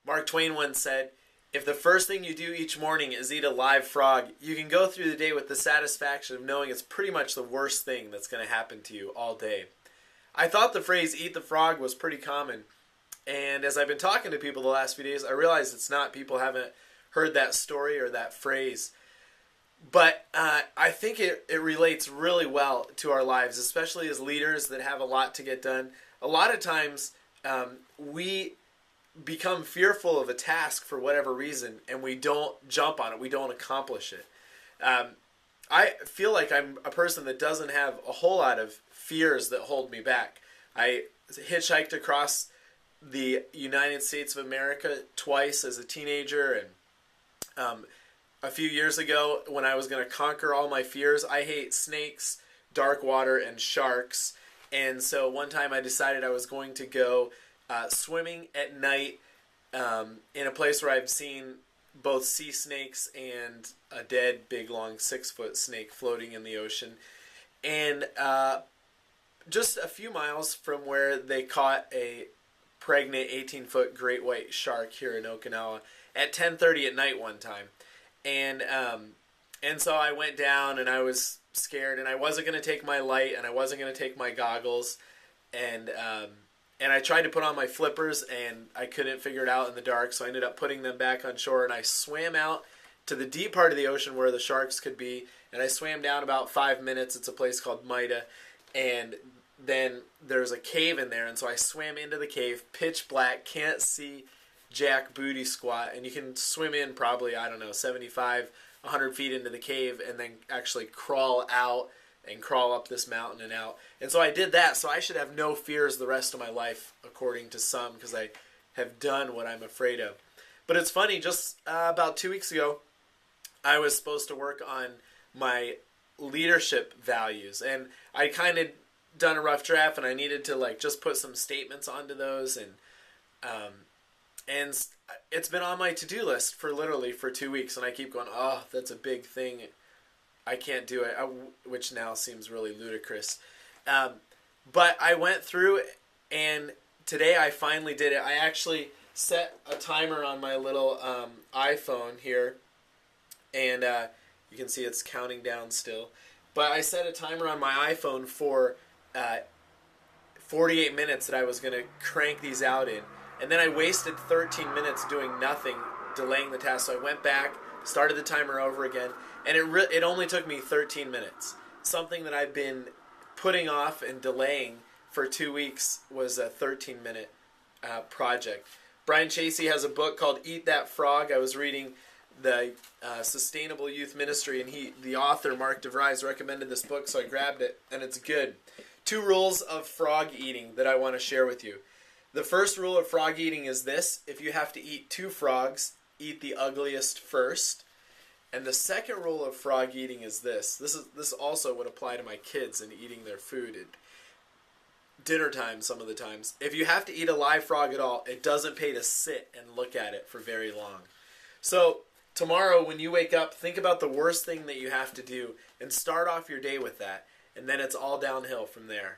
Mark Twain once said, if the first thing you do each morning is eat a live frog, you can go through the day with the satisfaction of knowing it's pretty much the worst thing that's going to happen to you all day. I thought the phrase eat the frog was pretty common. And as I've been talking to people the last few days, I realize it's not. People haven't heard that story or that phrase. But I think it relates really well to our lives, especially as leaders that have a lot to get done. A lot of times we become fearful of a task for whatever reason, and we don't jump on it. We don't accomplish it. I feel like I'm a person that doesn't have a whole lot of fears that hold me back. I hitchhiked across the United States of America twice as a teenager, and a few years ago when I was going to conquer all my fears, I hate snakes, dark water, and sharks. And so one time I decided I was going to go swimming at night in a place where I've seen both sea snakes and a dead, big, long 6-foot snake floating in the ocean. And just a few miles from where they caught a pregnant 18-foot great white shark here in Okinawa at 10:30 at night one time. And so I went down, and I was scared, and I wasn't going to take my light, and I wasn't going to take my goggles, and I tried to put on my flippers, and I couldn't figure it out in the dark, so I ended up putting them back on shore, and I swam out to the deep part of the ocean where the sharks could be, and I swam down about 5 minutes. It's a place called Maida, and then there's a cave in there, and so I swam into the cave, pitch black, can't see jack booty squat, and you can swim in probably, 75, 100 feet into the cave, and then actually crawl out and crawl up this mountain and out. And so I did that, so I should have no fears the rest of my life, according to some, because I have done what I'm afraid of. But it's funny, just about 2 weeks ago, I was supposed to work on my leadership values, and I kind of done a rough draft, and I needed to just put some statements onto those, and it's been on my to-do list for 2 weeks, and I keep going, oh, that's a big thing. I can't do it, which now seems really ludicrous. But I went through, and today I finally did it. I actually set a timer on my little iPhone here, and you can see it's counting down still. But I set a timer on my iPhone for 48 minutes that I was going to crank these out in. And then I wasted 13 minutes doing nothing, delaying the task. So I went back, started the timer over again, and it only took me 13 minutes. Something that I've been putting off and delaying for 2 weeks was a 13-minute project. Brian Chasey has a book called Eat That Frog. I was reading the Sustainable Youth Ministry, and the author, Mark DeVries, recommended this book, so I grabbed it, and it's good. 2 rules of frog eating that I want to share with you. The first rule of frog eating is this: if you have to eat 2 frogs, eat the ugliest first. And the second rule of frog eating is this. This also would apply to my kids and eating their food at dinner time some of the times. If you have to eat a live frog at all, it doesn't pay to sit and look at it for very long. So tomorrow when you wake up, think about the worst thing that you have to do and start off your day with that. And then it's all downhill from there.